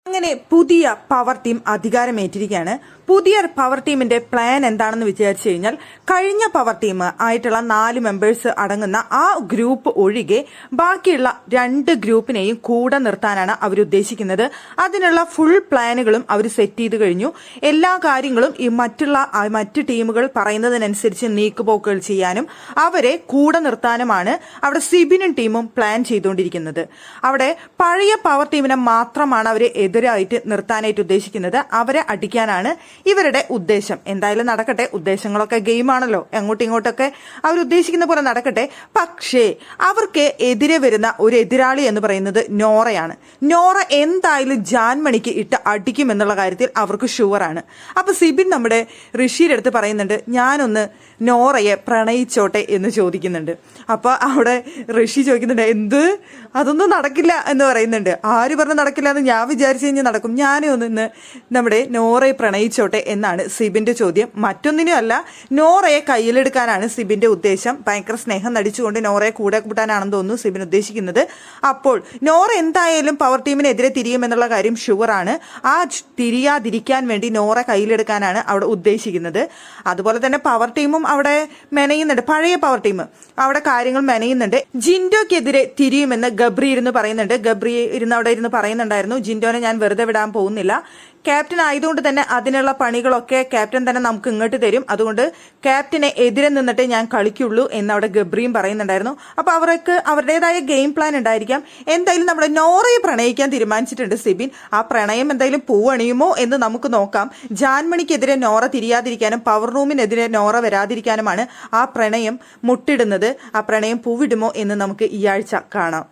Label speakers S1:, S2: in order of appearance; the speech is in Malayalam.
S1: അങ്ങനെ പുതിയ പവർ ടീം അധികാരമേറ്റിരിക്കുകയാണ്. പുതിയ പവർ ടീമിന്റെ പ്ലാൻ എന്താണെന്ന് വിചാരിച്ചു കഴിഞ്ഞാൽ, കഴിഞ്ഞ പവർ ടീം ആയിട്ടുള്ള 4 മെമ്പേഴ്സ് അടങ്ങുന്ന ആ ഗ്രൂപ്പ് ഒഴികെ ബാക്കിയുള്ള 2 ഗ്രൂപ്പിനെയും കൂടെ നിർത്താനാണ് അവർ ഉദ്ദേശിക്കുന്നത്. അതിനുള്ള ഫുൾ പ്ലാനുകളും അവർ സെറ്റ് ചെയ്ത് കഴിഞ്ഞു. എല്ലാ കാര്യങ്ങളും ഈ മറ്റ് ടീമുകൾ പറയുന്നതിനനുസരിച്ച് നീക്കുപോക്കുകൾ ചെയ്യാനും അവരെ കൂടെ നിർത്താനുമാണ് അവിടെ സിബിനും ടീമും പ്ലാൻ ചെയ്തുകൊണ്ടിരിക്കുന്നത്. അവിടെ പഴയ പവർ ടീമിനെ മാത്രമാണ് അവരെ എതിരായിട്ട് നിർത്താനായിട്ട് ഉദ്ദേശിക്കുന്നത്. അവരെ അടിക്കാനാണ് ഇവരുടെ ഉദ്ദേശം. എന്തായാലും നടക്കട്ടെ, ഉദ്ദേശങ്ങളൊക്കെ ഗെയിമാണല്ലോ, അങ്ങോട്ടും ഇങ്ങോട്ടൊക്കെ അവർ ഉദ്ദേശിക്കുന്ന പോലെ നടക്കട്ടെ. പക്ഷേ അവർക്ക് എതിരെ വരുന്ന ഒരു എതിരാളി എന്ന് പറയുന്നത് നോറയാണ്. നോറ എന്തായാലും ജാൻമണിക്ക് ഇട്ട് അടിക്കുമെന്നുള്ള കാര്യത്തിൽ അവർക്ക് ഷുവറാണ്. അപ്പൊ സിബിൻ നമ്മുടെ ഋഷിയുടെ അടുത്ത് പറയുന്നുണ്ട്, ഞാനൊന്ന് നോറയെ പ്രണയിച്ചോട്ടെ എന്ന് ചോദിക്കുന്നുണ്ട്. അപ്പൊ അവിടെ ഋഷി ചോദിക്കുന്നുണ്ട്, എന്ത്, അതൊന്നും നടക്കില്ല എന്ന് പറയുന്നുണ്ട്. ആര് പറഞ്ഞ് നടക്കില്ല എന്ന് ഞാൻ വിചാരിച്ചു കഴിഞ്ഞാൽ നടക്കും, ഞാനേ ഒന്ന് നമ്മുടെ നോറയെ പ്രണയിച്ചോട്ടെ എന്നാണ് സിബിന്റെ ചോദ്യം. മറ്റൊന്നിനും അല്ല, നോറയെ കയ്യിലെടുക്കാനാണ് സിബിന്റെ ഉദ്ദേശം. ഭയങ്കര സ്നേഹം നടിച്ചുകൊണ്ട് നോറയെ കൂടെ കൂട്ടാനാണെന്ന് തോന്നുന്നു സിബിൻ ഉദ്ദേശിക്കുന്നത്. അപ്പോൾ നോറ എന്തായാലും പവർ ടീമിനെതിരെ തിരിയുമെന്നുള്ള കാര്യം ഷുവറാണ്. ആ തിരിയാതിരിക്കാൻ വേണ്ടി നോറ കയ്യിലെടുക്കാനാണ് അവിടെ ഉദ്ദേശിക്കുന്നത്. അതുപോലെ തന്നെ പവർ ടീമും അവിടെ മെനയുന്നുണ്ട്. പഴയ പവർ ടീം അവിടെ കാര്യങ്ങൾ മെനയുന്നുണ്ട്. ജിൻഡോക്കെതിരെ തിരിയുമെന്ന് ഗബ്രി പറയുന്നുണ്ട്. ഗബ്രി അവിടെ ഇരുന്ന് പറയുന്നുണ്ടായിരുന്നു, ജിൻഡോനെ ഞാൻ വെറുതെ വിടാൻ പോകുന്നില്ല, ക്യാപ്റ്റൻ ആയതുകൊണ്ട് തന്നെ അതിനുള്ള പണികളൊക്കെ ക്യാപ്റ്റൻ തന്നെ നമുക്ക് ഇങ്ങോട്ട് തരും, അതുകൊണ്ട് ക്യാപ്റ്റനെ എതിരെ നിന്നിട്ട് ഞാൻ കളിക്കുള്ളൂ എന്ന് അവിടെ ഗബ്രിയും പറയുന്നുണ്ടായിരുന്നു. അപ്പൊ അവർക്ക് അവരുടേതായ ഗെയിം പ്ലാൻ ഉണ്ടായിരിക്കാം. എന്തായാലും നമ്മുടെ നോറയെ പ്രണയിക്കാൻ തീരുമാനിച്ചിട്ടുണ്ട് സിബിൻ. ആ പ്രണയം എന്തായാലും പൂവണിയുമോ എന്ന് നമുക്ക് നോക്കാം. ജാൻമണിക്കെതിരെ നോറ തിരിയാതിരിക്കാനും പവർ റൂമിനെതിരെ നോറ വരാതിരിക്കാനുമാണ് ആ പ്രണയം മുട്ടിടുന്നത്. ആ പ്രണയം പൂവിടുമോ എന്ന് നമുക്ക് ഈ ആഴ്ച കാണാം.